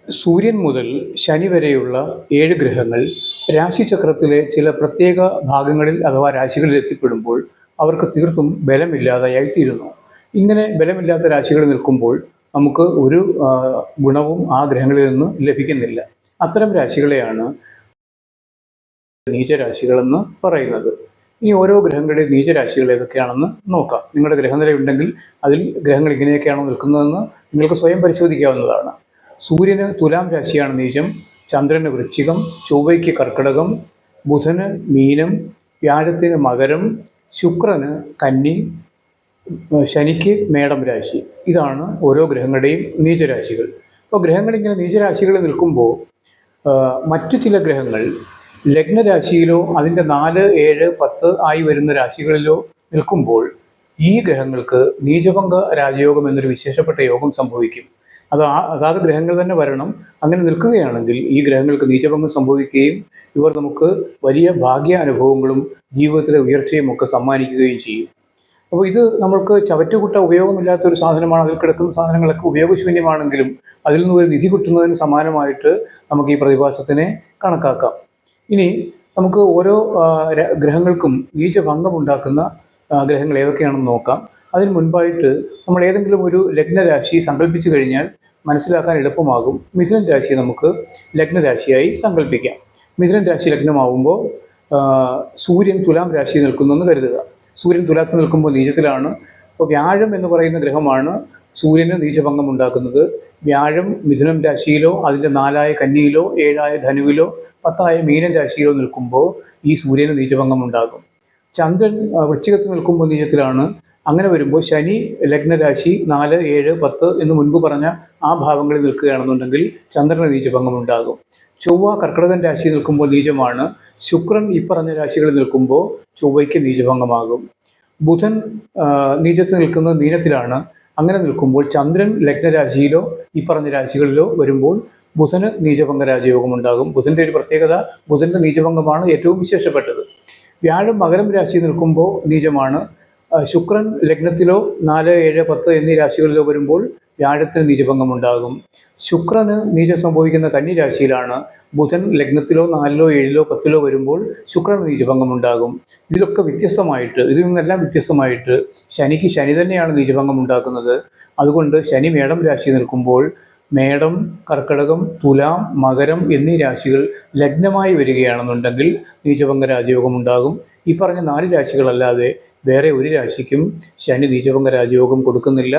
സൂര്യൻ മുതൽ ശനി വരെയുള്ള 7 ഗ്രഹങ്ങൾ രാശിചക്രത്തിലെ ചില പ്രത്യേക ഭാഗങ്ങളിൽ അഥവാ രാശികളിൽ എത്തിപ്പെടുമ്പോൾ അവർക്ക് തീർത്തും ബലമില്ലാതെയായിത്തീരുന്നു. ഇങ്ങനെ ബലമില്ലാത്ത രാശികളിൽ നിൽക്കുമ്പോൾ നമുക്ക് ഒരു ഗുണവും ആ ഗ്രഹങ്ങളിൽ നിന്ന് ലഭിക്കുന്നില്ല. അത്തരം രാശികളെയാണ് നീചരാശികളെന്ന് പറയുന്നത്. ഇനി ഓരോ ഗ്രഹങ്ങളുടെയും നീചരാശികൾ ഏതൊക്കെയാണെന്ന് നോക്കാം. നിങ്ങളുടെ ഗ്രഹനില ഉണ്ടെങ്കിൽ അതിൽ ഗ്രഹങ്ങൾ ഇങ്ങനെയൊക്കെയാണോ നിൽക്കുന്നതെന്ന് നിങ്ങൾക്ക് സ്വയം പരിശോധിക്കാവുന്നതാണ്. സൂര്യന് തുലാം രാശിയാണ് നീചം, ചന്ദ്രന് വൃശ്ചികം, ചൊവ്വയ്ക്ക് കർക്കിടകം, ബുധന് മീനം, വ്യാഴത്തിന് മകരം, ശുക്രന് കന്നി, ശനിക്ക് മേടം രാശി. ഇതാണ് ഓരോ ഗ്രഹങ്ങളുടെയും നീചരാശികൾ. അപ്പോൾ ഗ്രഹങ്ങൾ ഇങ്ങനെ നീചരാശികളിൽ നിൽക്കുമ്പോൾ മറ്റു ചില ഗ്രഹങ്ങൾ ലഗ്നരാശിയിലോ അതിൻ്റെ 4, 7, 10 ആയി വരുന്ന രാശികളിലോ നിൽക്കുമ്പോൾ ഈ ഗ്രഹങ്ങൾക്ക് നീചഭംഗ രാജയോഗം എന്നൊരു വിശേഷപ്പെട്ട യോഗം സംഭവിക്കും. അതാത് ഗ്രഹങ്ങൾ തന്നെ വരണം. അങ്ങനെ നിൽക്കുകയാണെങ്കിൽ ഈ ഗ്രഹങ്ങൾക്ക് നീചഭംഗം സംഭവിക്കുകയും ഇവർ നമുക്ക് വലിയ ഭാഗ്യാനുഭവങ്ങളും ജീവിതത്തിലെ ഉയർച്ചയും ഒക്കെ സമ്മാനിക്കുകയും ചെയ്യും. അപ്പോൾ ഇത് നമ്മൾക്ക് ചവറ്റുകുട്ട ഉപയോഗമില്ലാത്തൊരു സാധനമാണ്. അതിൽ കിടക്കുന്ന സാധനങ്ങളൊക്കെ ഉപയോഗശൂന്യമാണെങ്കിലും അതിൽ നിന്ന് ഒരു നിധി കിട്ടുന്നതിന് സമാനമായിട്ട് നമുക്ക് ഈ പ്രതിഭാസത്തിനെ കണക്കാക്കാം. ഇനി നമുക്ക് ഓരോ ഗ്രഹങ്ങൾക്കും നീചഭംഗം ഉണ്ടാക്കുന്ന ഗ്രഹങ്ങൾ ഏതൊക്കെയാണെന്ന് നോക്കാം. അതിന് മുൻപായിട്ട് നമ്മൾ ഏതെങ്കിലും ഒരു ലഗ്നരാശി സങ്കല്പിച്ചു കഴിഞ്ഞാൽ മനസ്സിലാക്കാൻ എളുപ്പമാകും. മിഥുനൻ രാശി നമുക്ക് ലഗ്നരാശിയായി സങ്കല്പിക്കാം. മിഥുനൻ രാശി ലഗ്നമാവുമ്പോൾ സൂര്യൻ തുലാം രാശി നിൽക്കുന്നെന്ന് കരുതുക. സൂര്യൻ തുലാത്തിൽ നിൽക്കുമ്പോൾ നീചത്തിലാണ്. അപ്പോൾ വ്യാഴം എന്ന് പറയുന്ന ഗ്രഹമാണ് സൂര്യന് നീചഭംഗം ഉണ്ടാക്കുന്നത്. വ്യാഴം മിഥുനം രാശിയിലോ അതിൻ്റെ 4 കന്നിയിലോ 7 ധനുവിലോ 10 മീനൻ രാശിയിലോ നിൽക്കുമ്പോൾ ഈ സൂര്യന് നീചഭംഗം ഉണ്ടാകും. ചന്ദ്രൻ വൃശ്ചികത്തിൽ നിൽക്കുമ്പോൾ നീചത്തിലാണ്. അങ്ങനെ വരുമ്പോൾ ശനി ലഗ്നരാശി 4, 7, 10 എന്ന് മുൻപ് പറഞ്ഞ ആ ഭാവങ്ങളിൽ നിൽക്കുകയാണെന്നുണ്ടെങ്കിൽ ചന്ദ്രന് നീചഭംഗം ഉണ്ടാകും. ചൊവ്വ കർക്കിടകൻ രാശി നിൽക്കുമ്പോൾ നീചമാണ്. ശുക്രൻ ഈ പറഞ്ഞ രാശികളിൽ നിൽക്കുമ്പോൾ ചൊവ്വയ്ക്ക് നീചഭംഗമാകും. ബുധൻ നീചത്തിൽ നിൽക്കുന്നത് മീനത്തിലാണ്. അങ്ങനെ നിൽക്കുമ്പോൾ ചന്ദ്രൻ ലഗ്നരാശിയിലോ ഈ പറഞ്ഞ രാശികളിലോ വരുമ്പോൾ ബുധന് നീചഭംഗ രാജയോഗം ഉണ്ടാകും. ബുധൻ്റെ ഒരു പ്രത്യേകത, ബുധൻ്റെ നീചഭംഗമാണ് ഏറ്റവും വിശേഷപ്പെട്ടത്. വ്യാഴം മകരം രാശി നിൽക്കുമ്പോൾ നീചമാണ്. ശുക്രൻ ലഗ്നത്തിലോ 4, 7, 10 എന്നീ രാശികളിലോ വരുമ്പോൾ വ്യാഴത്തിന് നീചഭംഗം ഉണ്ടാകും. ശുക്രന് നീചം സംഭവിക്കുന്ന കന്നി രാശിയിലാണ്. ബുധൻ ലഗ്നത്തിലോ 4, 7, 10 വരുമ്പോൾ ശുക്രന് നീചഭംഗം ഉണ്ടാകും. ഇതിൽ നിന്നെല്ലാം വ്യത്യസ്തമായിട്ട് ശനിക്ക് ശനി തന്നെയാണ് നീചഭംഗം ഉണ്ടാക്കുന്നത്. അതുകൊണ്ട് ശനി മേടം രാശി നിൽക്കുമ്പോൾ മേടം, കർക്കിടകം, തുലാം, മകരം എന്നീ രാശികൾ ലഗ്നമായി വരികയാണെന്നുണ്ടെങ്കിൽ നീചഭംഗ രാജയോഗം ഉണ്ടാകും. ഈ പറഞ്ഞ 4 രാശികളല്ലാതെ വേറെ ഒരു രാശിക്കും ശനി നീചഭംഗ രാജയോഗം കൊടുക്കുന്നില്ല.